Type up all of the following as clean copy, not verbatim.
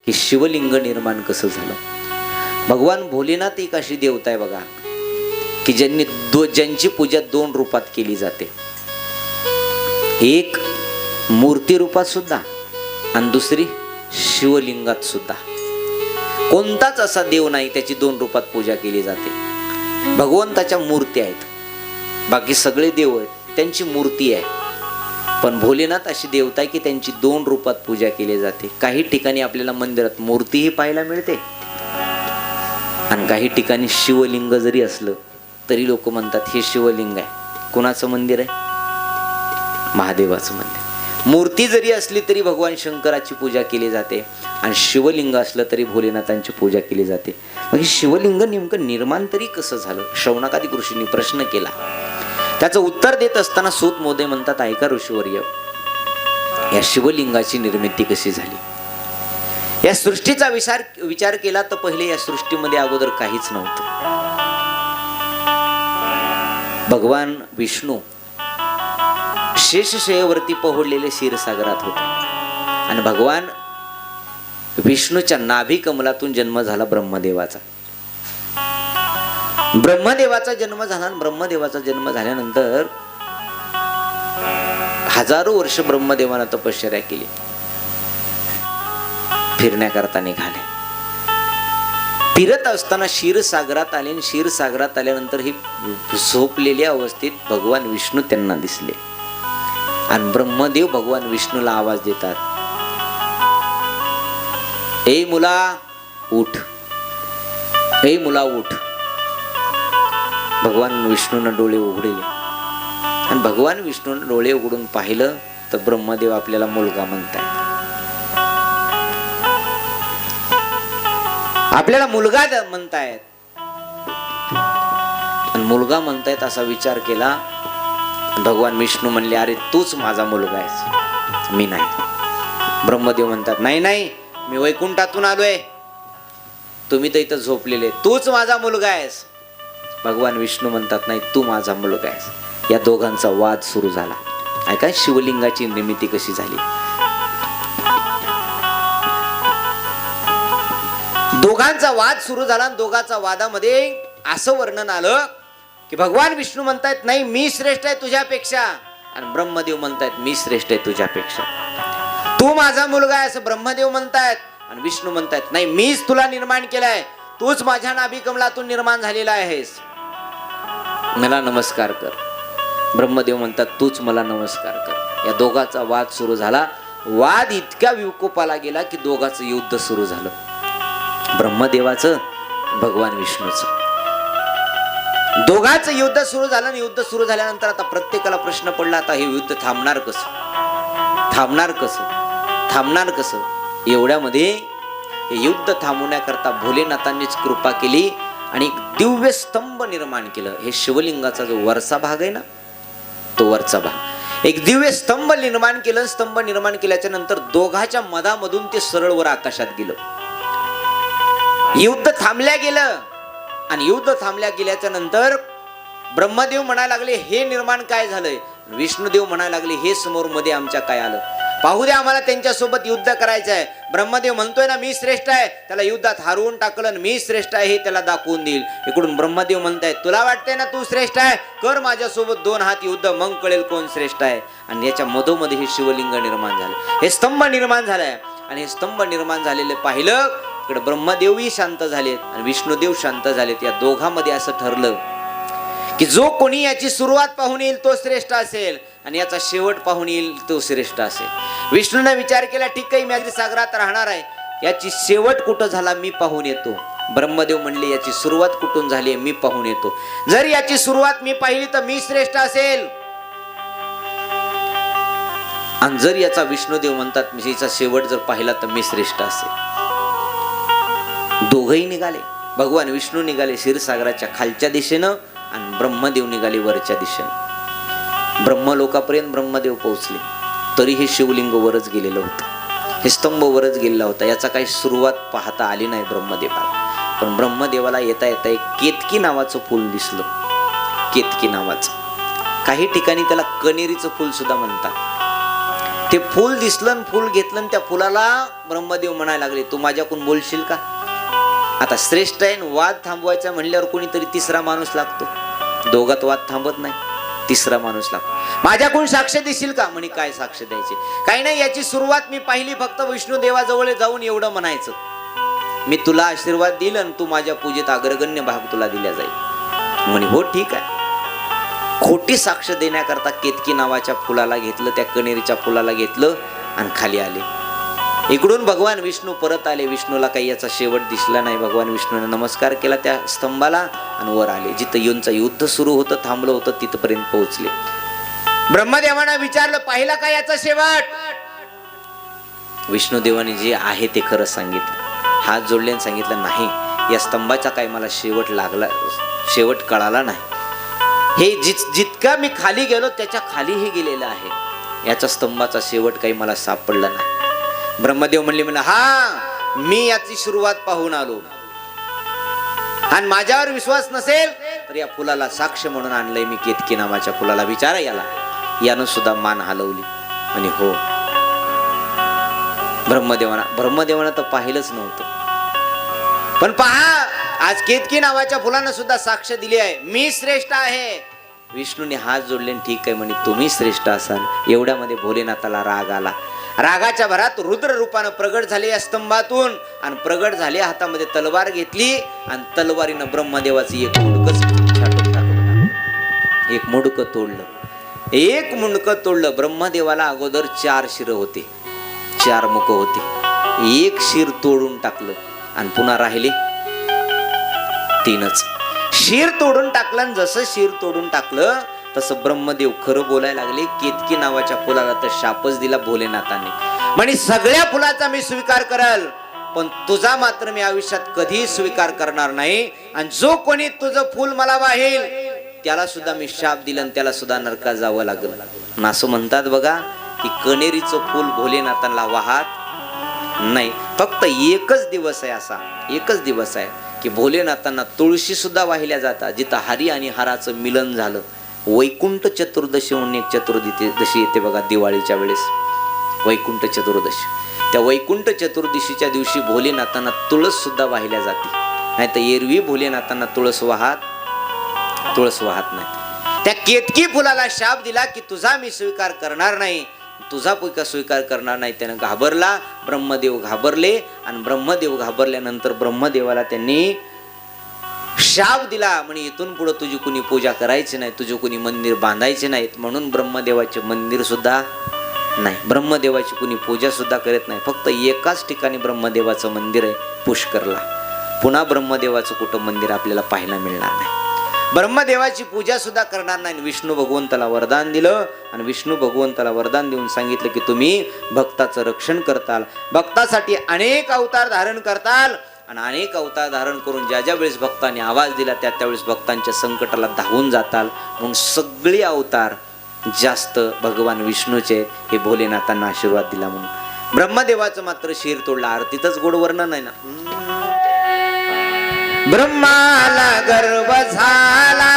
हे शिवलिंग निर्माण कसं झालं. भगवान भोलेनाथ एक अशी देवता आहे बघा की ज्यांची पूजा दोन रूपात केली जाते. एक मूर्ती रूपात सुद्धा आणि दुसरी शिवलिंगात सुद्धा. कोणताच असा देव नाही त्याची दोन रूपात पूजा केली जाते. भगवंताच्या मूर्ती आहेत, बाकी सगळे देव आहेत त्यांची मूर्ती आहे, पण भोलेनाथ अशी देवता आहे की त्यांची दोन रूपात पूजा केली जाते. काही ठिकाणी आपल्याला मंदिरात मूर्तीही पाहायला मिळते आणि काही ठिकाणी शिवलिंग जरी असलं तरी लोक म्हणतात हे शिवलिंग आहे. कुणाचं मंदिर आहे? महादेवाचं मंदिर. मूर्ती जरी असली तरी भगवान शंकराची पूजा केली जाते आणि शिवलिंग असलं तरी भोलेनाथांची पूजा केली जाते. मग हे शिवलिंग नेमकं निर्माण तरी कसं झालं? शौनकादिक ऋषींनी प्रश्न केला. त्याचं उत्तर देत असताना सूत मोदय म्हणतात, ऐका ऋषीवर्य, या शिवलिंगाची निर्मिती कशी झाली. या सृष्टीचा विचार केला तर पहिले या सृष्टीमध्ये अगोदर काहीच नव्हतं. भगवान विष्णू शेषशय्येवरती पोहडलेले क्षीरसागरात होते आणि भगवान विष्णूच्या नाभी कमलातून जन्म झाला ब्रह्मदेवाचा. ब्रह्मदेवाचा जन्म झाला आणि ब्रह्मदेवाचा जन्म झाल्यानंतर हजारो वर्ष ब्रह्मदेवानं तपश्चर्या केली, फिरण्याकरता निघाले. फिरत असताना क्षीरसागरात आले आणि क्षीरसागरात आल्यानंतर ही झोपलेल्या अवस्थेत भगवान विष्णू त्यांना दिसले आणि ब्रह्मदेव भगवान विष्णूला आवाज देतात, ए मुला उठ, ए मुला उठ. भगवान विष्णूनं डोळे उघडले आणि भगवान विष्णूनं डोळे उघडून पाहिलं तर ब्रह्मदेव आपल्याला मुलगा म्हणतायत. आपल्याला मुलगा म्हणतायत आणि मुलगा म्हणतायत असा विचार केला. भगवान विष्णू म्हणले, अरे तूच माझा मुलगा आहेस, मी नाही. ब्रह्मदेव म्हणतात, नाही नाही, मी वैकुंठातून आलोय, तुम्ही तर इथं झोपलेले, तूच माझा मुलगा आहेस. भगवान विष्णू म्हणतात, नाही, तू माझा मुलगा आहेस. या दोघांचा वाद सुरू झाला. ऐका शिवलिंगाची निर्मिती कशी झाली. दोघांचा वाद सुरू झाला आणि दोघांच्या वादामध्ये असं वर्णन आलं की भगवान विष्णू म्हणतायत, नाही, मी श्रेष्ठ आहे तुझ्यापेक्षा, आणि ब्रह्मदेव म्हणतायत, मी श्रेष्ठ आहे तुझ्यापेक्षा. तू माझा मुलगा आहे असं ब्रह्मदेव म्हणतायत आणि विष्णू म्हणतायत, नाही, मीच तुला निर्माण केलाय, तूच माझ्या नाभी कमलातून निर्माण झालेला आहेस, मला नमस्कार कर. ब्रह्मदेव म्हणतात, तूच मला नमस्कार कर. या दोघांचा वाद सुरू झाला. वाद इतक्या विकोपाला गेला की दोघांचं युद्ध सुरू झालं, ब्रह्मदेवाचं भगवान विष्णूचं. दोघांचं युद्ध सुरू झालं आणि युद्ध सुरू झाल्यानंतर आता प्रत्येकाला प्रश्न पडला, आता हे युद्ध थांबणार कसं, थांबणार कसं, थांबणार कसं. एवढ्यामध्ये हे युद्ध थांबवण्याकरता भोलेनाथांनीच कृपा केली आणि एक दिव्य स्तंभ निर्माण केलं. हे शिवलिंगाचा जो वरचा भाग आहे ना, तो वरचा भाग, एक दिव्य स्तंभ निर्माण केलं. स्तंभ निर्माण केल्याच्या नंतर दोघांच्या मधामधून ते सरळ वर आकाशात गेलं. युद्ध थांबल्या गेलं आणि युद्ध थांबल्या गेल्याच्या नंतर ब्रह्मदेव म्हणायला लागले, हे निर्माण काय झालंय. विष्णुदेव म्हणायला लागले, हे समोर मध्ये आमच्या काय आलं, पाहू द्या, आम्हाला त्यांच्यासोबत युद्ध करायचं आहे. ब्रह्मदेव म्हणतोय ना, मी श्रेष्ठ आहे, त्याला युद्धात हरवून टाकलं, मी श्रेष्ठ आहे हे त्याला दाखवून देईल. इकडून ब्रह्मदेव म्हणतायत, तुला वाटतंय ना तू श्रेष्ठ आहे, कर माझ्यासोबत 2 हात युद्ध, मग कळेल कोण श्रेष्ठ आहे. आणि याच्या मधोमध्ये हे शिवलिंग निर्माण झालं, हे स्तंभ निर्माण झालाय. आणि हे स्तंभ निर्माण झालेले पाहिलं, इकडे ब्रह्मदेवही शांत झालेत आणि विष्णुदेव शांत झालेत. या दोघांमध्ये असं ठरलं की जो कोणी याची सुरुवात पाहून येईल तो श्रेष्ठ असेल आणि याचा शेवट पाहून येईल तो श्रेष्ठ असेल. विष्णूने विचार केला, ठीक आहे, मी आधी सागरात राहणार आहे, याची शेवट कुठं झाला मी पाहून येतो. ब्रह्मदेव म्हणले, याची सुरुवात कुठून झाली मी पाहून येतो. जर याची सुरुवात मी पाहिली तर मी श्रेष्ठ असेल, आणि जर याचा विष्णुदेव म्हणतात मी याचा शेवट जर पाहिला तर मी श्रेष्ठ असेल. दोघही निघाले. भगवान विष्णू निघाले क्षीरसागराच्या खालच्या दिशेनं आणि ब्रह्मदेव निघाले वरच्या दिशेनं. ब्रह्मलोकापर्यंत ब्रह्मदेव पोहोचले तरी हे शिवलिंग वरच गेलेलं होतं, हे स्तंभ वरच गेलेला होता. याचा काही सुरुवात पाहता आली नाही ब्रह्मदेवाला. पण ब्रह्मदेवाला येता येता एक केतकी नावाचं फूल दिसलं. केतकी नावाचं, काही ठिकाणी त्याला कनेरीचं फूल सुद्धा म्हणतात. ते फूल दिसलं आणि फूल घेतलं आणि त्या फुलाला ब्रह्मदेव म्हणायला लागले, तू माझ्याकडून बोलशील का? आता श्रेष्ठ आहे, वाद थांबवायचा म्हणल्यावर कोणीतरी तिसरा माणूस लागतो. दोघात वाद थांबत नाही, तिसरा माणूस लागतो. माझ्याकडून साक्ष देशील का? म्हणे काय साक्ष द्यायची? काही नाही, याची सुरुवात मी पाहिली फक्त विष्णू देवाजवळ जाऊन एवढं म्हणायचं, मी तुला आशीर्वाद दिल आणि तू माझ्या पूजेत अग्रगण्य भाग तुला दिला जाईल. म्हणे हो ठीक आहे. खोटी साक्ष देण्याकरता केतकी नावाच्या फुलाला घेतलं, त्या कणेरीच्या फुलाला घेतलं आणि खाली आले. इकडून भगवान विष्णू परत आले. विष्णूला काही याचा शेवट दिसला नाही. भगवान विष्णूने नमस्कार केला त्या स्तंभाला आणि वर आले. जिथं येऊनचं युद्ध सुरू होतं, थांबलं होतं, तिथपर्यंत पोहोचले. ब्रह्मदेवांना विचारलं, पाहिला का याचा शेवट? विष्णुदेवाने जे आहे ते खरं सांगितलं. हात जोडले आणि सांगितलं, नाही, या स्तंभाचा काही मला शेवट कळाला नाही. हे जितका मी खाली गेलो त्याच्या खाली हे गेलेलं आहे. याचा स्तंभाचा शेवट काही मला सापडला नाही. ब्रह्मदेव म्हणले, मला हा मी याची सुरुवात पाहून आलो आणि माझ्यावर विश्वास नसेल तर या फुलाला साक्ष म्हणून आणलंय मी. केतकी नावाच्या फुलाला विचारा याला. यानं सुद्धा मान हलवली आणि हो. ब्रह्मदेवानं तर पाहिलंच नव्हतं, पण पहा आज केतकी नावाच्या फुलानं सुद्धा साक्ष दिली आहे, मी श्रेष्ठ आहे. विष्णूने हात जोडले, ठीक आहे म्हणे, तुम्ही श्रेष्ठ असाल. एवढ्यामध्ये भोलेनाथाला राग आला. रागाच्या भरात रुद्र रूपानं प्रगट झाले या स्तंभातून आणि प्रगट झाले, हातामध्ये तलवार घेतली आणि तलवारीनं ब्रह्मदेवाचं एक मुंडकं तोडलं. एक मुंडकं तोडलं. ब्रह्मदेवाला अगोदर 4 शिर होते, 4 मुख होते. एक शिर तोडून टाकलं आणि पुन्हा राहिले 3च. शिर तोडून टाकलं आणि जसं शिर तोडून टाकलं तसं ब्रह्मदेव खरं बोलायला लागले. केतकी नावाच्या फुलाला तर शापच दिला भोलेनाथाने. म्हणे सगळ्या फुलाचा मी स्वीकार करल, पण तुझा मात्र मी आयुष्यात कधी स्वीकार करणार नाही. आणि जो कोणी तुझं फूल मला वाहेल त्याला सुद्धा मी शाप दिला आणि त्याला सुद्धा नरकात जावं लागलं. असं म्हणतात बघा की कणेरीचं फूल भोलेनाथांना वाहत नाही. फक्त एकच दिवस आहे, असा एकच दिवस आहे की भोलेनाथांना तुळशी सुद्धा वाहिल्या जातात. जिथं हरी आणि हराचं मिलन झालं. वैकुंठ चतुर्दशी म्हणून एक चतुर्दशी येते बघा दिवाळीच्या वेळेस, वैकुंठ चतुर्दशी. त्या वैकुंठ चतुर्दशीच्या दिवशी भोलेनाथांना तुळस सुद्धा वाहिल्या जाते. नाही तर एरवी भोलेनाथांना तुळस वाहत नाही. त्या केतकी फुलाला शाप दिला की तुझा मी स्वीकार करणार नाही, तुझा पुका स्वीकार करणार नाही. त्यानं घाबरला. ब्रह्मदेव घाबरले आणि ब्रह्मदेव घाबरल्यानंतर ब्रह्मदेवाला त्यांनी शाप दिला. म्हणे इथून पुढे तुझी कुणी पूजा करायची नाही, तुझे कुणी मंदिर बांधायचे नाहीत. म्हणून ब्रह्मदेवाचे मंदिर सुद्धा नाही, ब्रह्मदेवाची कुणी पूजा सुद्धा करत नाही. फक्त एकाच ठिकाणी ब्रह्मदेवाचं मंदिर आहे, पुष्करला. पुन्हा ब्रह्मदेवाचं कुठं मंदिर आपल्याला पाहायला मिळणार नाही. ब्रह्मदेवाची पूजा सुद्धा करणार नाही. विष्णू भगवंताला वरदान दिलं आणि विष्णू भगवंताला वरदान देऊन सांगितलं की तुम्ही भक्ताचं रक्षण करताल, भक्तासाठी अनेक अवतार धारण करताल आणि अनेक अवतार धारण करून ज्या ज्या वेळेस भक्तांनी आवाज दिला त्या त्यावेळेस भक्तांच्या संकटाला धावून जाताल. म्हणून सगळे अवतार जास्त भगवान विष्णूचे. हे भोलेनाथांना आशीर्वाद दिला म्हणून. ब्रह्मदेवाचं मात्र शिर तोडला. आरतीतच गोड वर्णन आहे ना. ब्रह्माला गर्व झाला,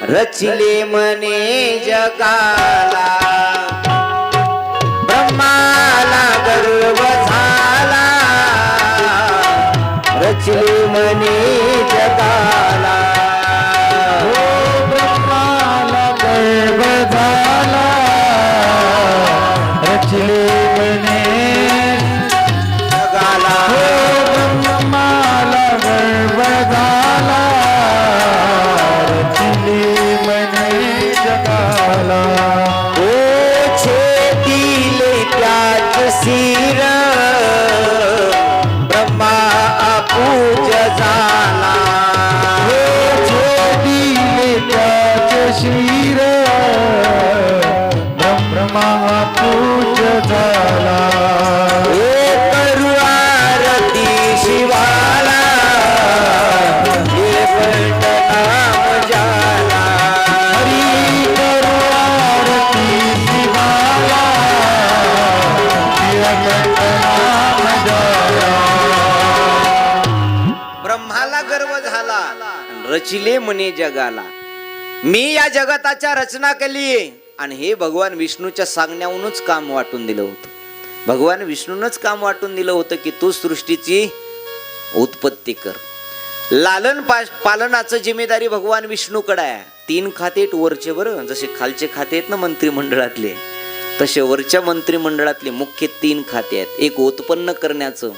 रचिले मने जगाला. ब्रह्माला गर्व झाला, रचिले मने जगाला. हो ब्रह्माला गर्व झाला, रचिले मने जगाला. ब्रह्माला गर्व झाला, रचिले मने जगाला. ओ छेदिले त्याच शिर, ब्रह्मा अपूज झाला. छेदिले त्याच शिर, ब्रह्मा पूज झाला. करू आरती शिवाला, हे पंत नाम जाला. हरी करू आरती शिवाला, तिळकंठ नाम जाला. ब्रह्माला गर्व झाला, रचिले म्हणे जगाला. मी या जगताच्या रचना केली, आणि हे भगवान विष्णूच्या सांगण्याहूनच काम वाटून दिलं होतं. भगवान विष्णूनच काम वाटून दिलं होतं की तू सृष्टीची उत्पत्ती कर. लालन पालनाचं जिम्मेदारी भगवान विष्णूकडे आहे. 3 खाते वरचे, बरं, जसे खालचे खाते आहेत ना मंत्रिमंडळातले, तसे वरच्या मंत्रिमंडळातले मुख्य 3 खाते आहेत. एक उत्पन्न करण्याचं,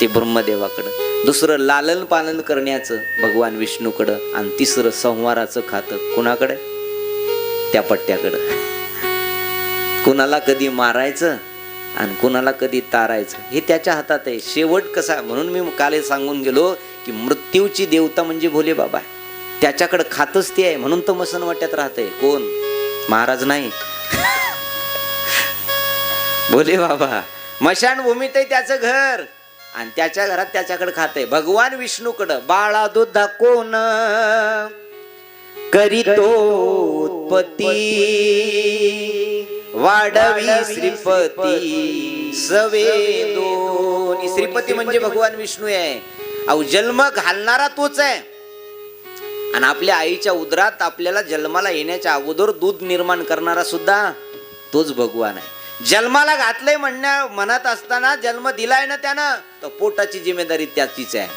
ते ब्रह्मदेवाकडं, दुसरं लालन पालन करण्याचं भगवान विष्णूकडं, आणि तिसरं संहाराचं खातं कुणाकडे? त्या पट्ट्याकडं. कुणाला कधी मारायचं आणि कुणाला कधी तारायचं हे त्याच्या हातात आहे. शेवट कसा, म्हणून मी काल सांगून गेलो की मृत्यूची देवता म्हणजे भोले बाबा आहे. त्याच्याकडे खातच ते आहे, म्हणून तर मसनवाट्यात राहतंय. कोण? महाराज नाही, भोले बाबा. मशानभूमीत आहे त्याचं घर, आणि त्याच्या घरात त्याच्याकडे खातंय. भगवान विष्णूकडं बाळा दुधा कोण करीतो उत्पत्ती, वाढवी श्रीपती सवे दोन्ही. श्रीपती म्हणजे भगवान विष्णू आहे. अहो, जन्म घालणारा तोच आहे, आणि आपल्या आईच्या उदरात आपल्याला जन्माला येण्याच्या अगोदर दूध निर्माण करणारा सुद्धा तोच भगवान आहे. जन्माला घातलंय म्हणत असताना जन्म दिलाय ना त्यानं, तर पोटाची जिम्मेदारी त्याचीच आहे.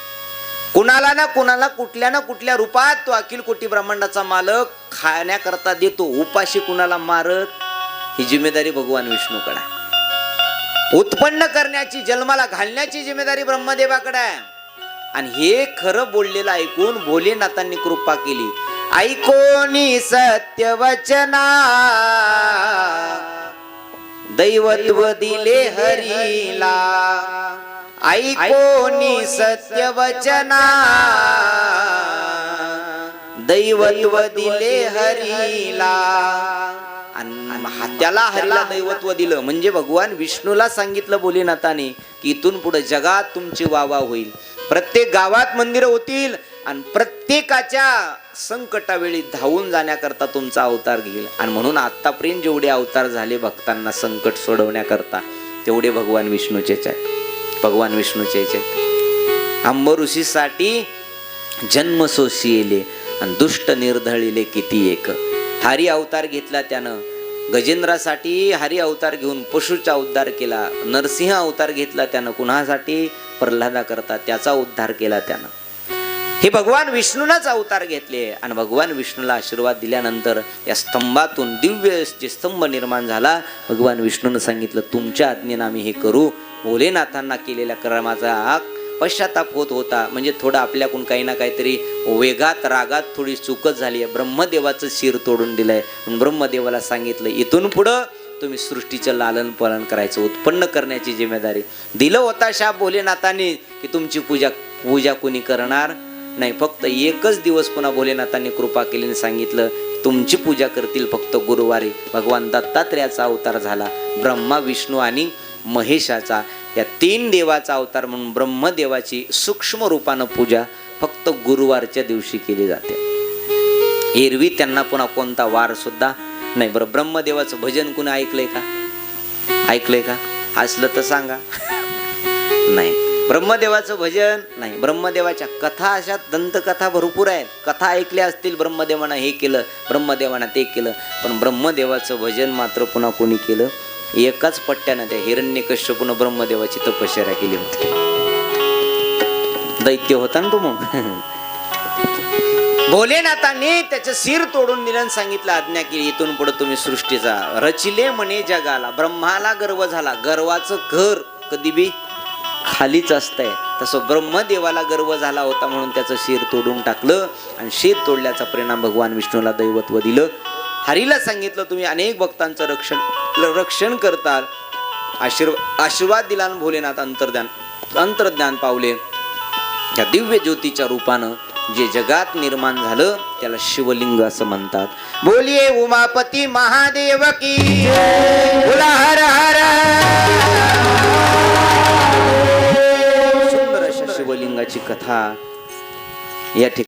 कुणाला ना कुणाला कुठल्या ना कुठल्या रूपात तो अखिल कोटी ब्रह्मांडाचा मालक खाण्याकरता देतो. उपाशी कुणाला मारत, ही जिम्मेदारी भगवान विष्णूकडे आहे. उत्पन्न करण्याची, जन्माला घालण्याची जिम्मेदारी ब्रह्मदेवाकडे आहे. आणि हे खरं बोललेलं ऐकून भोलेनाथांनी कृपा केली. ऐकोनी सत्यवचना दैवत्व दिले हरीला, ऐकोनी सत्यवचना दैवत्व दिले हरीला. आणि त्याला हरीला दैवत्व दिलं म्हणजे भगवान विष्णूला सांगितलं भोलेनाथाने की इथून पुढे जगात तुमची वावा होईल. प्रत्येक गावात मंदिरं होतील, आणि प्रत्येकाच्या संकटावेळी धावून जाण्याकरता तुमचा अवतार घेईल. आणि म्हणून आतापर्यंत जेवढे अवतार झाले भक्तांना संकट सोडवण्याकरता, तेवढे भगवान विष्णूचेच आहेत. भगवान विष्णूचेच आहेत. अंब ऋषीसाठी जन्म सोशिले आणि दुष्ट निर्धळिले किती एक. हरी अवतार घेतला त्यानं. गजेंद्रासाठी हरी अवतार घेऊन पशुचा उद्धार केला. नरसिंह अवतार घेतला त्यानं कुणासाठी? प्रल्हादा करता त्याचा उद्धार केला त्यानं. हे भगवान विष्णूनच अवतार घेतले. आणि भगवान विष्णूला आशीर्वाद दिल्यानंतर या स्तंभातून दिव्य स्तंभ निर्माण झाला. भगवान विष्णूनं सांगितलं तुमच्या आज्ञेने आम्ही हे करू. भोलेनाथांना केलेल्या कर्माचा पश्चाताप होत होता. म्हणजे थोडं आपल्याकडून काही ना काहीतरी वेगात रागात थोडी चूकच झाली आहे. ब्रह्मदेवाचं शिर तोडून दिलंय. ब्रह्मदेवाला सांगितलं इथून पुढं तुम्ही सृष्टीचं लालन पालन करायचं, उत्पन्न करण्याची जिम्मेदारी दिलं होता शाप भोलेनाथांनी की तुमची पूजा कोणी करणार नाही. फक्त एकच दिवस पुन्हा भोलेनाथांनी कृपा केली आणि सांगितलं तुमची पूजा करतील फक्त गुरुवारी. भगवान दत्तात्रेयाचा अवतार झाला. ब्रह्मा, विष्णू आणि महेशाचा या 3 देवाचा अवतार म्हणून ब्रह्मदेवाची सूक्ष्म रूपानं पूजा फक्त गुरुवारच्या दिवशी केली जाते. एरवी त्यांना पुन्हा कोणता वार सुद्धा नाही. बरं, ब्रह्मदेवाचं भजन कुणी ऐकलंय का? ऐकलंय का? असलं तर सांगा. नाही, ब्रह्मदेवाचं भजन नाही. ब्रह्मदेवाच्या कथा, अशा दंतकथा भरपूर आहेत. कथा ऐकल्या असतील, ब्रह्मदेवानं हे केलं, ब्रह्मदेवानं ते केलं. पण ब्रह्मदेवाचं भजन मात्र पुन्हा कोणी केलं? एकाच पट्ट्यानं त्या हिरण्यकश्यपून ब्रह्मदेवाची तपश्चर्या केली होती. दैत्य होता ना तो. मग भोलेनाथांनी त्याचं शिर तोडून दिलं आणि सांगितलं, आज्ञा केली इथून पुढे तुम्ही सृष्टीचा रचिले म्हणे जगाला. ब्रह्माला गर्व झाला. गर्वाचं घर कधी बी खालीच असतंय. तसं ब्रह्मदेवाला गर्व झाला होता म्हणून त्याचं शिर तोडून टाकलं. आणि शिर तोडल्याचा परिणाम भगवान विष्णूला दैवत्व दिलं. हरीला सांगितलं तुम्ही अनेक भक्तांचं रक्षण करताल. आशीर्वाद दिला. भोलेनाथ अंतर्ज्ञान पावले. या दिव्य ज्योतीच्या रूपानं जे जगात निर्माण झालं त्याला शिवलिंग असं म्हणतात. बोलिये उमापती महादेव की बोला हर हर. सुंदर अशा शिवलिंगाची कथा या ठिकाणी